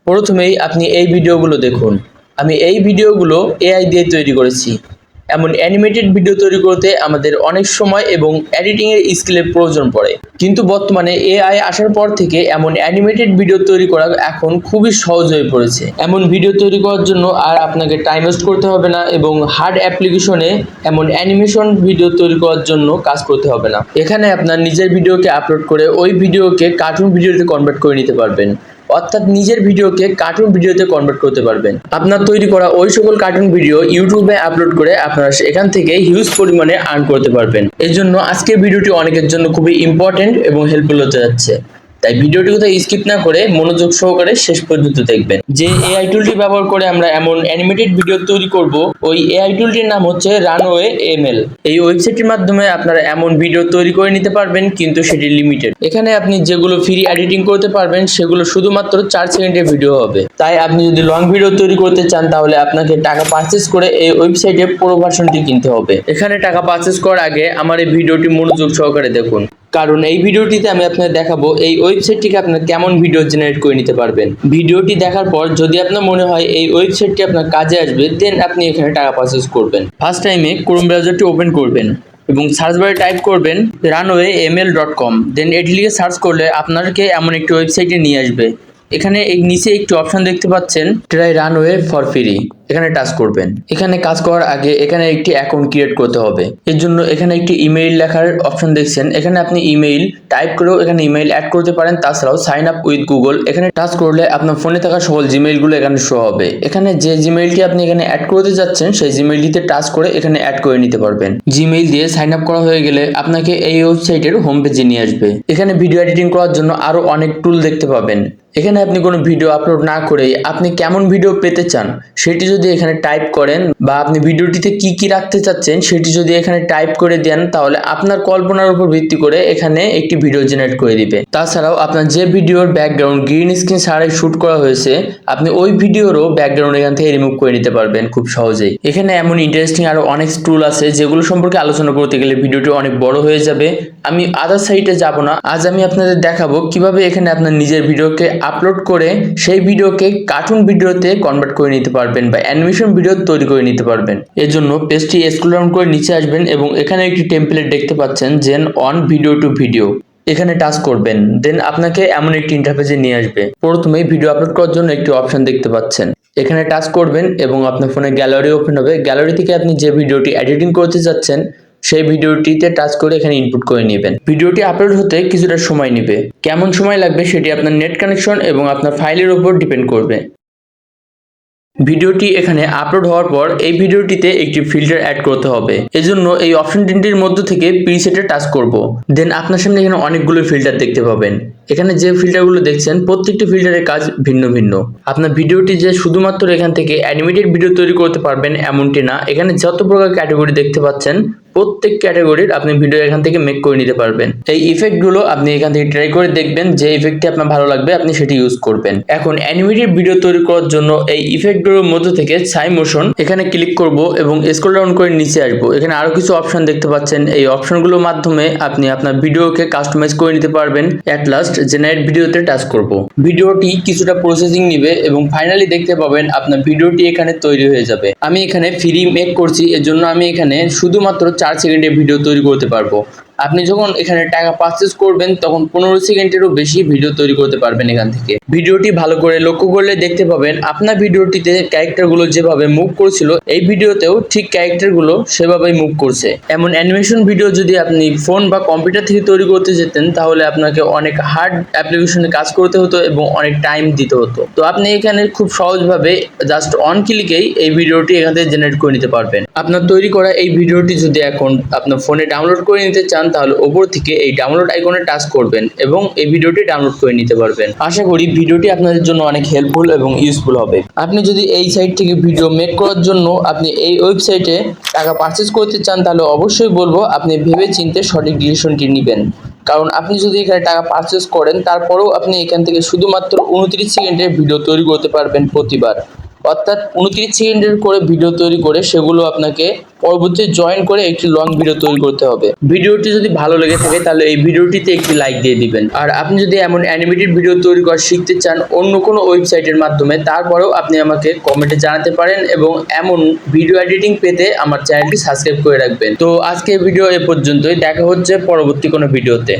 প্রথমেই আপনি এই ভিডিওগুলো দেখুন। আমি এই ভিডিওগুলো এআই দিয়ে তৈরি করেছি। এমন অ্যানিমেটেড ভিডিও তৈরি করতে আমাদের অনেক সময় এবং এডিটিংয়ের স্কিলের প্রয়োজন পড়ে, কিন্তু বর্তমানে এআই আসার পর থেকে এমন অ্যানিমেটেড ভিডিও তৈরি করা এখন খুবই সহজ হয়ে পড়েছে। এমন ভিডিও তৈরি করার জন্য আর আপনাকে টাইম ওয়েস্ট করতে হবে না এবং হার্ড অ্যাপ্লিকেশনে এমন অ্যানিমেশন ভিডিও তৈরি করার জন্য কাজ করতে হবে না। এখানে আপনার নিজের ভিডিওকে আপলোড করে ওই ভিডিওকে কার্টুন ভিডিওতে কনভার্ট করে নিতে পারবেন, অর্থাৎ নিজের ভিডিওকে কার্টুন ভিডিওতে কনভার্ট করতে পারবেন। আপনার তৈরি করা ওই সকল কার্টুন ভিডিও ইউটিউবে আপলোড করে আপনারা এখান থেকে হিউজ পরিমাণে আর্ন করতে পারবেন। এর জন্য আজকের ভিডিওটি অনেকের জন্য খুবই ইম্পর্টেন্ট এবং হেল্পফুল হতে যাচ্ছে, তাই ভিডিওটি কোথাও স্কিপ না করে মনোযোগ সহকারে শেষ পর্যন্ত দেখবেন। যে এআই টুলটি ব্যবহার করে আমরা এমন অ্যানিমেটেড ভিডিও তৈরি করব, ওই এআই টুলটির নাম হচ্ছে রানওয়ে এমএল। এই ওয়েবসাইটের মাধ্যমে আপনারা এমন ভিডিও তৈরি করে নিতে পারবেন, কিন্তু সেটি লিমিটেড। এখানে আপনি যেগুলো ফ্রি এডিটিং করতে পারবেন সেগুলো শুধুমাত্র 4 সেকেন্ডের ভিডিও হবে। তাই আপনি যদি লং ভিডিও তৈরি করতে চান তাহলে আপনাকে টাকা পারচেজ করে এই ওয়েবসাইটে পুরো ভার্সনটি কিনতে হবে। এখানে টাকা পারচেজ করার আগে আমার এই ভিডিওটি মনোযোগ সহকারে দেখুন, কারণ এই ভিডিওটিতে আমি আপনাদের দেখাবো এই ওয়েবসাইট থেকে আপনার কেমন ভিডিও জেনারেট করে নিতে পারবেন। ভিডিওটি দেখার পর যদি আপনার মনে হয় এই ওয়েবসাইটটি আপনার কাজে আসবে, দেন আপনি এখানে টাকা পারচেজ করবেন। ফার্স্ট টাইমে ক্রোম ব্রাউজারটি ওপেন করবেন এবং সার্চ বারে টাইপ করবেন runway.ml.com, দেন এটি লিখে সার্চ করলে আপনাকে এমন একটি ওয়েবসাইটে নিয়ে আসবে। এখানে এই নিচে একটি অপশন দেখতে পাচ্ছেন, ট্রাই রানওয়ে ফর ফ্রি, এখানে টাচ করবেন। এখানে কাজ করার আগে এখানে একটি অ্যাকাউন্ট ক্রিয়েট করতে হবে। এর জন্য এখানে একটি ইমেইল লেখার অপশন দেখছেন, এখানে আপনি ইমেইল টাইপ করেও এখানে ইমেইল অ্যাড করতে পারেন। তাছাড়াও সাইন আপ উইথ গুগল, এখানে টাচ করলে আপনার ফোনে থাকা সকল জিমেইলগুলো এখানে শো হবে। এখানে যে জিমেইলটি আপনি এখানে অ্যাড করতে যাচ্ছেন সেই জিমেইলটিতে টাচ করে এখানে অ্যাড করে নিতে পারবেন। জিমেইল দিয়ে সাইন আপ করা হয়ে গেলে আপনাকে এই ওয়েবসাইটের হোম পেজে নিয়ে আসবে। এখানে ভিডিও এডিটিং করার জন্য আরো অনেক টুল দেখতে পাবেন। এখানে আপনি কোনো ভিডিও আপলোড না করেই আপনি কেমন ভিডিও পেতে চান সেটি যদি এখানে টাইপ করেন, বা আপনি ভিডিওটিতে কি কি রাখতে চাচ্ছেন সেটি যদি এখানে টাইপ করে দেন, তাহলে আপনার কল্পনার উপর ভিত্তি করে এখানে একটি ভিডিও জেনারেট করে দিবে। তাছাড়াও আপনার যে ভিডিওর ব্যাকগ্রাউন্ড গ্রিন স্ক্রিন ছাড়াই শুট করা হয়েছে, আপনি ওই ভিডিওরও ব্যাকগ্রাউন্ড এখান থেকে রিমুভ করে নিতে পারবেন খুব সহজেই। এখানে এমন ইন্টারেস্টিং আরো অনেক টুল আছে যেগুলো সম্পর্কে আলোচনা করতে গেলে ভিডিওটি অনেক বড় হয়ে যাবে। আমি আদার সাইটে যাব না, আজ আমি আপনাদের দেখাবো কিভাবে এখানে আপনার নিজের ভিডিওকে আপলোড করে সেই ভিডিওকে কার্টুন ভিডিওতে কনভার্ট করে নিতে পারবেন বা অ্যানিমেশন ভিডিও তৈরি করে নিতে পারবেন। এর জন্য পেজটি স্ক্রল ডাউন করে নিচে আসবেন এবং এখানে একটি টেমপ্লেট দেখতে পাচ্ছেন, জেন অন ভিডিও টু ভিডিও, এখানে টাচ করবেন। দেন আপনাকে এমন একটি ইন্টারফেসে নিয়ে আসবে। প্রথমে ভিডিও আপলোড করার জন্য একটি অপশন দেখতে পাচ্ছেন, এখানে টাচ করবেন এবং আপনার ফোনে গ্যালারি ওপেন হবে। গ্যালারি থেকে আপনি যে ভিডিওটি এডিটিং করতে যাচ্ছেন সেই ভিডিওটিতে টাচ করে এখানে ইনপুট করে নেবেন। ভিডিওটি আপলোড হতে কিছুটা সময় নেবে। কেমন সময় লাগবে সেটি আপনার নেট কানেকশন এবং আপনার ফাইলের উপর ডিপেন্ড করবে। ভিডিওটি এখানে আপলোড হওয়ার পর এই ভিডিওটিতে একটি ফিল্টার অ্যাড করতে হবে। এজন্য এই অপশন তিনটির মধ্য থেকে প্রিসেটে টাচ করব। দেন আপনার সামনে এখানে অনেকগুলো ফিল্টার দেখতে পাবেন। এখানে যে ফিল্টারগুলো দেখছেন প্রত্যেকটি ফিল্টারের কাজ ভিন্ন ভিন্ন। আপনার ভিডিওটি যে শুধুমাত্র এখান থেকে অ্যানিমেটেড ভিডিও তৈরি করতে পারবেন এমনটি না, এখানে যত প্রকার ক্যাটাগরি দেখতে পাচ্ছেন প্রত্যেক ক্যাটাগরির আপনি ভিডিও এখান থেকে মেক করে নিতে পারবেন। এই ইফেক্টগুলো আপনি এখান থেকে ট্রাই করে দেখবেন, যে ইফেক্টটি আপনার ভালো লাগবে আপনি সেটি ইউজ করবেন। এখন অ্যানিমেটেড ভিডিও তৈরি করার জন্য এই ইফেক্টগুলোর মধ্যে থেকে ছাই মোশন এখানে ক্লিক করব এবং স্ক্রল ডাউন করে নিচে আসবো। এখানে আরো কিছু অপশন দেখতে পাচ্ছেন, এই অপশনগুলোর মাধ্যমে আপনি আপনার ভিডিওকে কাস্টমাইজ করে নিতে পারবেন। এট লাস্ট জেনারেট ভিডিওতে টাচ করব। ভিডিওটি কিছুটা প্রসেসিং নেবে এবং ফাইনালি দেখতে পাবেন আপনার ভিডিওটি এখানে তৈরি হয়ে যাবে। আমি এখানে ফ্রি মেক করছি, এর জন্য আমি এখানে শুধুমাত্র 4 সেকেন্ডে ভিডিও তৈরি করতে পারবো। আপনি যখন এখানে টাকা পারচেজ করবেন তখন 15 সেকেন্ডেরও বেশি ভিডিও তৈরি করতে পারবেন এখান থেকে। ভিডিওটি ভালো করে লক্ষ্য করলে দেখতে পাবেন আপনার ভিডিওটিতে ক্যারেক্টারগুলো যেভাবে মুভ করছিল এই ভিডিওতেও ঠিক ক্যারেক্টারগুলো সেভাবেই মুভ করছে। এমন অ্যানিমেশন ভিডিও যদি আপনি ফোন বা কম্পিউটার থেকে তৈরি করতে যেতেন তাহলে আপনাকে অনেক হার্ড অ্যাপ্লিকেশনে কাজ করতে হতো এবং অনেক টাইম দিতে হতো। তো আপনি এখানে খুব সহজভাবে জাস্ট অন ক্লিকেই এই ভিডিওটি এখান থেকে জেনারেট করে নিতে পারবেন। আপনার তৈরি করা এই ভিডিওটি যদি এখন আপনার ফোনে ডাউনলোড করে নিতে চান তাহলে উপর থেকে এই ডাউনলোড আইকনে টাচ করবেন এবং এই ভিডিওটি ডাউনলোড করে নিতে পারবেন। আশা করি ভিডিওটি আপনাদের জন্য অনেক হেল্পফুল এবং ইউজফুল হবে। আপনি যদি এই সাইট থেকে ভিডিও মেক করার জন্য আপনি এই ওয়েবসাইটে টাকা পারচেজ করতে চান তাহলে অবশ্যই বলবো আপনি ভেবে চিন্তে সঠিক ডিসিশনটি নেবেন। কারণ আপনি যদি এখানে টাকা পারচেজ করেন তারপরেও আপনি এখান থেকে শুধুমাত্র 29 সেকেন্ডের ভিডিও তৈরি করতে পারবেন প্রতিবার। অর্থাৎ 29 সেকেন্ডের করে ভিডিও তৈরি করে সেগুলো আপনাকে পরবর্তীতে জয়েন করে একটি লং ভিডিও তৈরি করতে হবে। ভিডিওটি যদি ভালো লেগে থাকে তাহলে এই ভিডিওটিতে একটি লাইক দিয়ে দিবেন। আর আপনি যদি এমন অ্যানিমেটেড ভিডিও তৈরি করা শিখতে চান অন্য কোনো ওয়েবসাইটের মাধ্যমে, তারপরেও আপনি আমাকে কমেন্টে জানাতে পারেন এবং এমন ভিডিও এডিটিং পেতে আমার চ্যানেলটি সাবস্ক্রাইব করে রাখবেন। তো আজকের ভিডিও এ পর্যন্তই, দেখা হচ্ছে পরবর্তী কোনো ভিডিওতে।